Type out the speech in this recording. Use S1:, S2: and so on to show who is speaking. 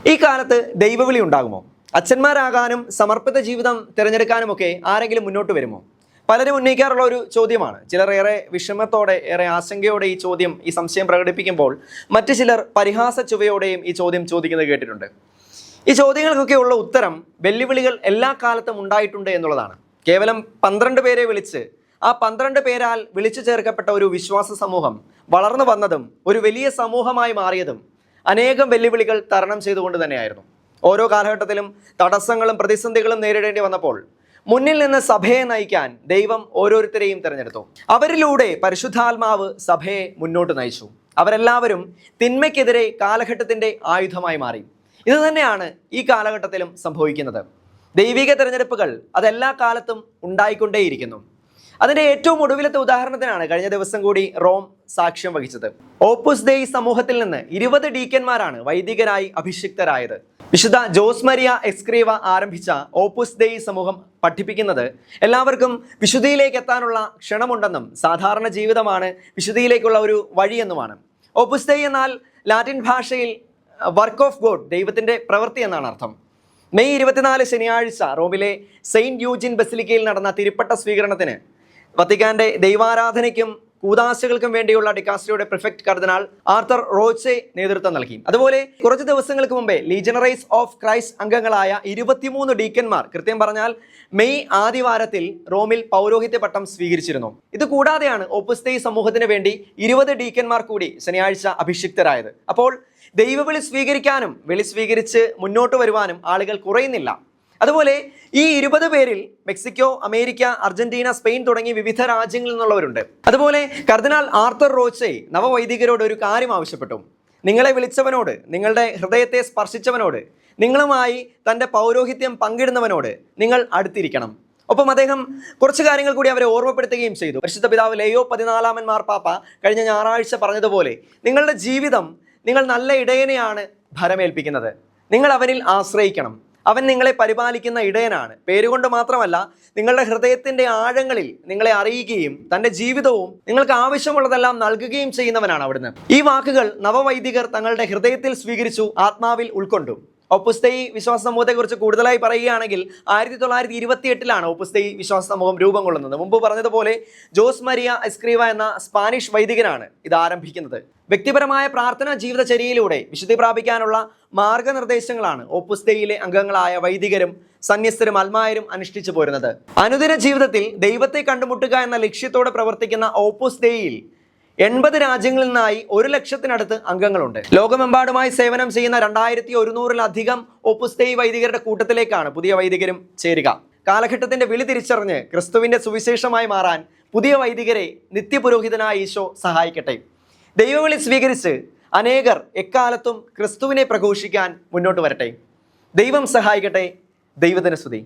S1: ഈ കാലത്ത് ദൈവവിളി ഉണ്ടാകുമോ? അച്ഛന്മാരാകാനും സമർപ്പിത ജീവിതം തിരഞ്ഞെടുക്കാനുമൊക്കെ ആരെങ്കിലും മുന്നോട്ട് വരുമോ? പലരും ഉന്നയിക്കാറുള്ള ഒരു ചോദ്യമാണ്. ചിലർ ഏറെ വിഷമത്തോടെ, ഏറെ ആശങ്കയോടെ ഈ സംശയം പ്രകടിപ്പിക്കുമ്പോൾ മറ്റു ചിലർ പരിഹാസ ചുവയോടെയും ഈ ചോദ്യം ചോദിക്കുന്നത് കേട്ടിട്ടുണ്ട്. ഈ ചോദ്യങ്ങൾക്കൊക്കെയുള്ള ഉത്തരം വെല്ലുവിളികൾ എല്ലാ കാലത്തും ഉണ്ടായിട്ടുണ്ട് എന്നുള്ളതാണ്. കേവലം 12 പേരെ വിളിച്ച് ആ 12 പേരാൽ വിളിച്ചു ചേർക്കപ്പെട്ട ഒരു വിശ്വാസ സമൂഹം വളർന്നു വന്നതും ഒരു വലിയ സമൂഹമായി മാറിയതും അനേകം വെല്ലുവിളികൾ തരണം ചെയ്തുകൊണ്ട് തന്നെയായിരുന്നു. ഓരോ കാലഘട്ടത്തിലും തടസ്സങ്ങളും പ്രതിസന്ധികളും നേരിടേണ്ടി വന്നപ്പോൾ മുന്നിൽ നിന്ന് സഭയെ നയിക്കാൻ ദൈവം ഓരോരുത്തരെയും തിരഞ്ഞെടുത്തു. അവരിലൂടെ പരിശുദ്ധാത്മാവ് സഭയെ മുന്നോട്ട് നയിച്ചു. അവരെല്ലാവരും തിന്മയ്ക്കെതിരെ കാലഘട്ടത്തിൻ്റെ ആയുധമായി മാറി. ഇത് തന്നെയാണ് ഈ കാലഘട്ടത്തിലും സംഭവിക്കുന്നത്. ദൈവിക തിരഞ്ഞെടുപ്പുകൾ അതെല്ലാ കാലത്തും ഉണ്ടായിക്കൊണ്ടേയിരിക്കുന്നു. അതിൻ്റെ ഏറ്റവും ഒടുവിലത്തെ ഉദാഹരണത്തിനാണ് കഴിഞ്ഞ ദിവസം കൂടി റോം സാക്ഷ്യം വഹിച്ചത്. ഓപ്പസ് ദെയ് സമൂഹത്തിൽ നിന്ന് 20 ഡീക്കന്മാരാണ് വൈദികരായി അഭിഷിക്തരായത്. വിശുദ്ധ ജോസ് മരിയ എസ്ക്രീവ ആരംഭിച്ച ഓപ്പസ് ദെയ് സമൂഹം പഠിപ്പിക്കുന്നത് എല്ലാവർക്കും വിശുദ്ധിയിലേക്ക് എത്താനുള്ള ക്ഷണമുണ്ടെന്നും സാധാരണ ജീവിതമാണ് വിശുദ്ധിയിലേക്കുള്ള ഒരു വഴിയെന്നുമാണ്. ഓപ്പസ് ദെയ് എന്നാൽ ലാറ്റിൻ ഭാഷയിൽ വർക്ക് ഓഫ് ഗോഡ്, ദൈവത്തിൻ്റെ പ്രവൃത്തി എന്നാണ് അർത്ഥം. മെയ് 24 ശനിയാഴ്ച റോമിലെ സെയിൻറ്റ് യൂജിൻ ബസിലിക്കയിൽ നടന്ന തിരുപ്പട്ട സ്വീകരണത്തിന് വത്തിക്കാന്റെ ദൈവാരാധനയ്ക്കും കൂദാശകൾക്കും വേണ്ടിയുള്ള ഡിക്കാസ്ട്രിയുടെ പ്രിഫെക്ട് കർദിനാൾ ആർത്തർ റോച്ചെ നേതൃത്വം നൽകി. അതുപോലെ കുറച്ച് ദിവസങ്ങൾക്ക് മുമ്പേ ലീജണറൈസ് ഓഫ് ക്രൈസ്റ്റ് അംഗങ്ങളായ 23 ഡീക്കന്മാർ, കൃത്യം പറഞ്ഞാൽ മെയ് ആദ്യവാരത്തിൽ റോമിൽ പൗരോഹിത്യ പട്ടം സ്വീകരിച്ചിരുന്നു. ഇത് കൂടാതെയാണ് ഓപ്പസ് ദെയ് സമൂഹത്തിന് വേണ്ടി 20 ഡീക്കന്മാർ കൂടി ശനിയാഴ്ച അഭിഷിക്തരായത്. അപ്പോൾ ദൈവവിളി സ്വീകരിക്കാനും വിളി സ്വീകരിച്ച് മുന്നോട്ട് വരുവാനും ആളുകൾ കുറയുന്നില്ല. അതുപോലെ ഈ 20 പേരിൽ മെക്സിക്കോ, അമേരിക്ക, അർജന്റീന, സ്പെയിൻ തുടങ്ങി വിവിധ രാജ്യങ്ങളിൽ നിന്നുള്ളവരുണ്ട്. അതുപോലെ കർദിനാൾ ആർത്തർ റോച്ചെ നവവൈദികരോട് ഒരു കാര്യം ആവശ്യപ്പെട്ടു. നിങ്ങളെ വിളിച്ചവനോട്, നിങ്ങളുടെ ഹൃദയത്തെ സ്പർശിച്ചവനോട്, നിങ്ങളുമായി തൻ്റെ പൗരോഹിത്യം പങ്കിടുന്നവനോട് നിങ്ങൾ അടുത്തിരിക്കണം. ഒപ്പം അദ്ദേഹം കുറച്ച് കാര്യങ്ങൾ കൂടി അവരെ ഓർമ്മപ്പെടുത്തുകയും ചെയ്തു. പരിശുദ്ധ പിതാവ് ലെയോ 14 മാർപ്പാപ്പ കഴിഞ്ഞ ഞായറാഴ്ച പറഞ്ഞതുപോലെ നിങ്ങളുടെ ജീവിതം നിങ്ങൾ നല്ല ഇടയനെയാണ് ഭരമേൽപ്പിക്കുന്നത്. നിങ്ങൾ അവനിൽ ആശ്രയിക്കണം. അവൻ നിങ്ങളെ പരിപാലിക്കുന്ന ഇടയനാണ്. പേരുകൊണ്ട് മാത്രമല്ല, നിങ്ങളുടെ ഹൃദയത്തിൻ്റെ ആഴങ്ങളിൽ നിങ്ങളെ അറിയുകയും തൻ്റെ ജീവിതവും നിങ്ങൾക്ക് ആവശ്യമുള്ളതെല്ലാം നൽകുകയും ചെയ്യുന്നവനാണ് അവിടുന്ന്. ഈ വാക്കുകൾ നവവൈദികർ തങ്ങളുടെ ഹൃദയത്തിൽ സ്വീകരിച്ചു, ആത്മാവിൽ ഉൾക്കൊണ്ടു. ഓപ്പസ് ദെയ് വിശ്വാസ സമൂഹത്തെക്കുറിച്ച് കൂടുതലായി പറയുകയാണെങ്കിൽ 1928 ഓപ്പസ് ദെയ് വിശ്വാസ സമൂഹം രൂപം കൊള്ളുന്നത്. മുമ്പ് പറഞ്ഞതുപോലെ ജോസ് മരിയ എസ്ക്രീവ എന്ന സ്പാനിഷ് വൈദികനാണ് ഇത് ആരംഭിക്കുന്നത്. വ്യക്തിപരമായ പ്രാർത്ഥനാ ജീവിതചര്യയിലൂടെ വിശുദ്ധി പ്രാപിക്കാനുള്ള മാർഗനിർദ്ദേശങ്ങളാണ് ഓപ്പസ് ദെയിലെ അംഗങ്ങളായ വൈദികരും സന്യസ്തരും അൽമായരും അനുഷ്ഠിച്ചു പോരുന്നത്. അനുദിന ജീവിതത്തിൽ ദൈവത്തെ കണ്ടുമുട്ടുക എന്ന ലക്ഷ്യത്തോടെ പ്രവർത്തിക്കുന്ന ഓപ്പസ് ദെയിൽ 80 രാജ്യങ്ങളിൽ നിന്നായി 1 ലക്ഷത്തിനടുത്ത് അംഗങ്ങളുണ്ട്. ലോകമെമ്പാടുമായി സേവനം ചെയ്യുന്ന 2100-ലധികം ഓപ്പസ് ദെയ് വൈദികരുടെ കൂട്ടത്തിലേക്കാണ് പുതിയ വൈദികരും ചേരുക. കാലഘട്ടത്തിന്റെ വിളി തിരിച്ചറിഞ്ഞ് ക്രിസ്തുവിന്റെ സുവിശേഷമായി മാറാൻ പുതിയ വൈദികരെ നിത്യപുരോഹിതനായ ഈശോ സഹായിക്കട്ടെ. ദൈവവിളി സ്വീകരിച്ച് അനേകർ എക്കാലത്തും ക്രിസ്തുവിനെ പ്രഘോഷിക്കാൻ മുന്നോട്ട് വരട്ടെ. ദൈവം സഹായിക്കട്ടെ. ദൈവത്തിന് സ്തുതി.